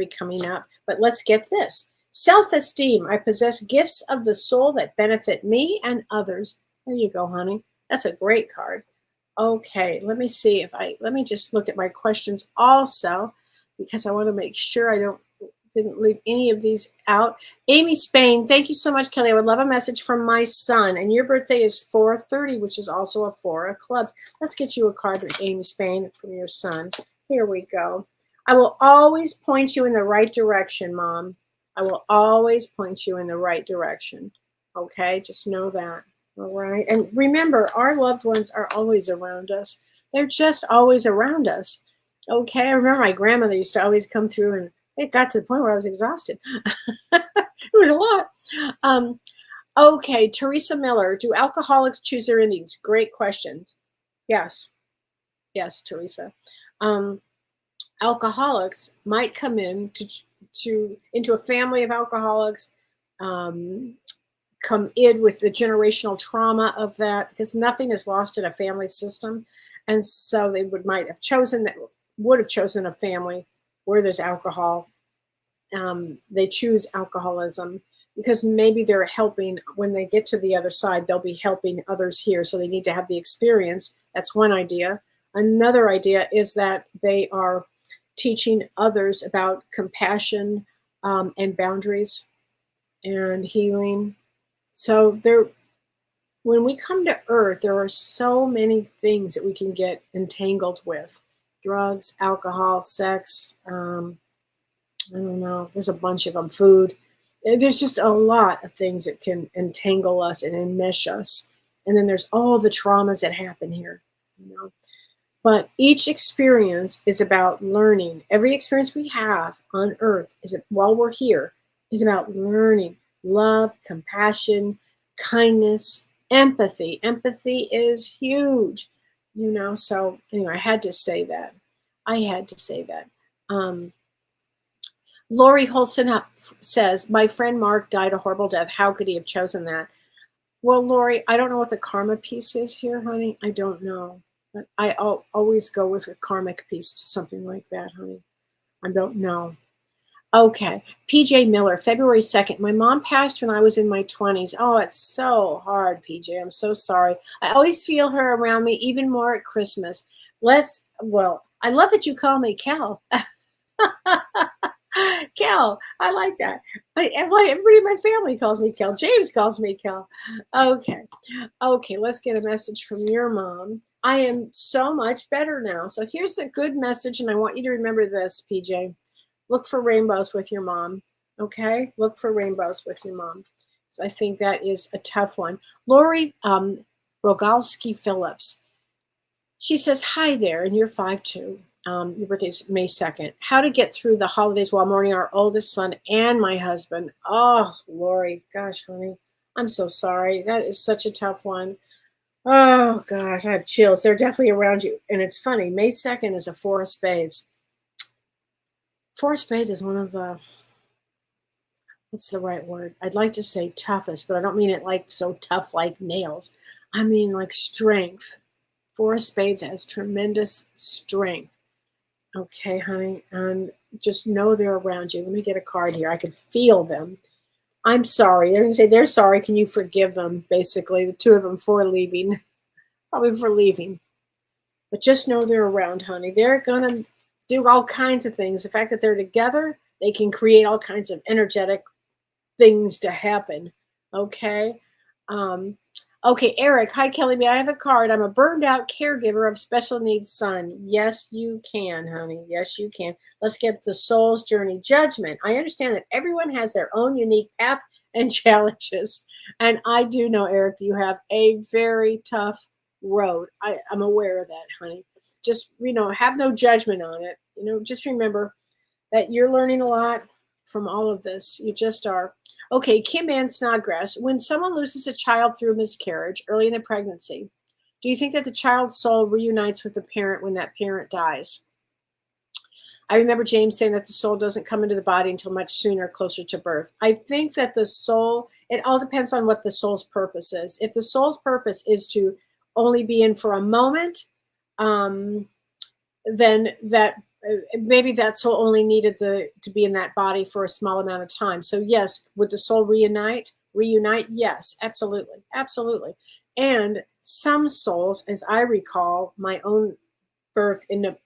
coming up. But let's get this. Self-esteem. I possess gifts of the soul that benefit me and others. There you go, honey. That's a great card. Okay, let me see let me just look at my questions also, because I want to make sure I didn't leave any of these out. Amy Spain, thank you so much, Kelly. I would love a message from my son. And your birthday is 4/30, which is also a 4 of clubs. Let's get you a card with Amy Spain from your son. Here we go. I will always point you in the right direction, Mom. I will always point you in the right direction. Okay, just know that. All right. And remember, our loved ones are always around us. They're just always around us. Okay. I remember my grandmother used to always come through, and it got to the point where I was exhausted. It was a lot. Okay. Teresa Miller. Do alcoholics choose their endings? Great questions. Yes. Yes, Teresa. Alcoholics might come into a family of alcoholics, come in with the generational trauma of that, because nothing is lost in a family system. And so they would have chosen a family where there's alcohol. They choose alcoholism because maybe they're helping when they get to the other side, they'll be helping others here. So they need to have the experience. That's one idea. Another idea is that they are teaching others about compassion and boundaries and healing. So when we come to Earth, there are so many things that we can get entangled with. Drugs, alcohol, sex, I don't know, there's a bunch of them, food. There's just a lot of things that can entangle us and enmesh us. And then there's all the traumas that happen here, But each experience is about learning. Every experience we have on Earth while we're here is about learning. Love, compassion, kindness, empathy. Empathy is huge, So anyway, I had to say that. Lori Holson says, my friend Mark died a horrible death. How could he have chosen that? Well, Lori, I don't know what the karma piece is here, honey. I don't know. But I always go with a karmic piece to something like that, honey. I don't know. Okay. PJ Miller, February 2nd. My mom passed when I was in my 20s. Oh, it's so hard, PJ. I'm so sorry. I always feel her around me, even more at Christmas. I love that you call me Kel. Kel, I like that. Everybody in my family calls me Kel. James calls me Kel. Okay, let's get a message from your mom. I am so much better now. So here's a good message, and I want you to remember this, PJ. Look for rainbows with your mom, okay? Look for rainbows with your mom. So I think that is a tough one. Lori Rogalski Phillips. She says, hi there, and you're 5'2". Your birthday is May 2nd. How to get through the holidays while mourning our oldest son and my husband. Oh, Lori, gosh, honey, I'm so sorry. That is such a tough one. Oh, gosh, I have chills. They're definitely around you. And it's funny, May 2nd is a 4 of spades. 4 of spades is one of the, what's the right word? I'd like to say toughest, but I don't mean it like so tough like nails. I mean like strength. 4 of spades has tremendous strength. Okay, honey, and just know they're around you. Let me get a card here. I can feel them. I'm sorry. They're going to say they're sorry. Can you forgive them? Basically, the two of them for leaving. Probably for leaving. But just know they're around, honey. They're going to do all kinds of things. The fact that they're together, they can create all kinds of energetic things to happen. Okay? Okay, Eric. Hi, Kelly. May I have a card? I'm a burned out caregiver of special needs son. Yes, you can, honey. Yes, you can. Let's get the soul's journey. Judgment. I understand that everyone has their own unique path and challenges. And I do know, Eric, you have a very tough road. I'm aware of that, honey. Just, have no judgment on it. Just remember that you're learning a lot from all of this. You just are. Okay, Kim Ann Snodgrass. When someone loses a child through miscarriage early in the pregnancy, do you think that the child's soul reunites with the parent when that parent dies? I remember James saying that the soul doesn't come into the body until much sooner, closer to birth. I think that the soul, it all depends on what the soul's purpose is. If the soul's purpose is to only be in for a moment, then that maybe that soul only needed to be in that body for a small amount of time. So yes, would the soul reunite? Yes, absolutely. And some souls, as I recall my own birth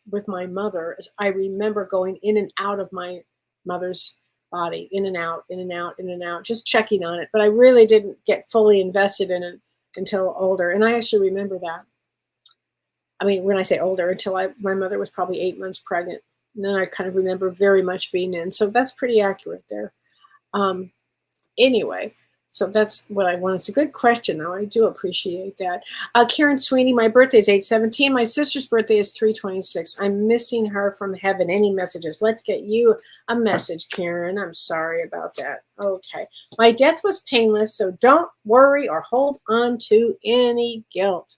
with my mother, as I remember going in and out of my mother's body, in and out, just checking on it. But I really didn't get fully invested in it until older. And I actually remember that. I mean, when I say older, until my mother was probably 8 months pregnant. And then I kind of remember very much being in. So that's pretty accurate there. Anyway, so that's what I want. It's a good question, though. I do appreciate that. Karen Sweeney, my birthday is 8/17. My sister's birthday is 3/26. I'm missing her from heaven. Any messages? Let's get you a message, Karen. I'm sorry about that. Okay. My death was painless, so don't worry or hold on to any guilt.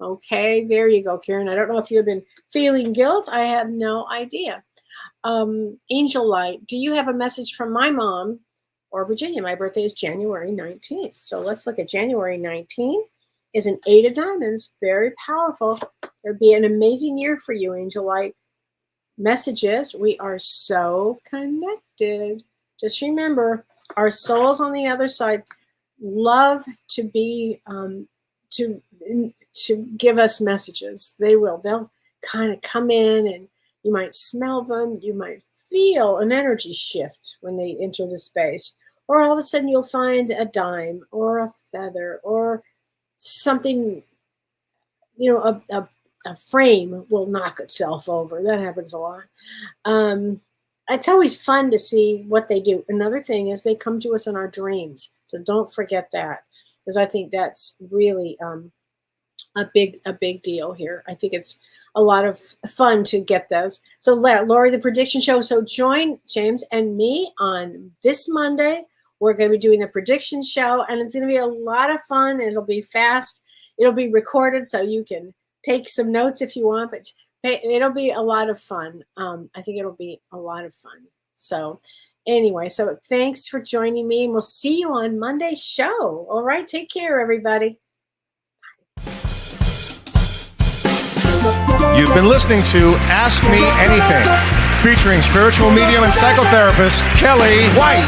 Okay, there you go, Karen. I don't know if you've been feeling guilt. I have no idea. Angel Light, do you have a message from my mom or Virginia? My birthday is January 19th. So let's look at January 19th. Is an 8 of diamonds. Very powerful. It'll be an amazing year for you, Angel Light. Messages, we are so connected. Just remember, our souls on the other side love to be, to give us messages. They will. They'll kind of come in and you might smell them. You might feel an energy shift when they enter the space. Or all of a sudden you'll find a dime or a feather or something, a frame will knock itself over. That happens a lot. It's always fun to see what they do. Another thing is they come to us in our dreams. So don't forget that, because I think that's really a big deal here. I think it's a lot of fun to get those. So Lori, the prediction show. So join James and me on this Monday. We're going to be doing the prediction show, and it's going to be a lot of fun. It'll be fast. It'll be recorded, so you can take some notes if you want, but it'll be a lot of fun. I think it'll be a lot of fun. So anyway, so thanks for joining me, and we'll see you on Monday's show. All right, take care, everybody. You've been listening to Ask Me Anything, featuring spiritual medium and psychotherapist Kellee White.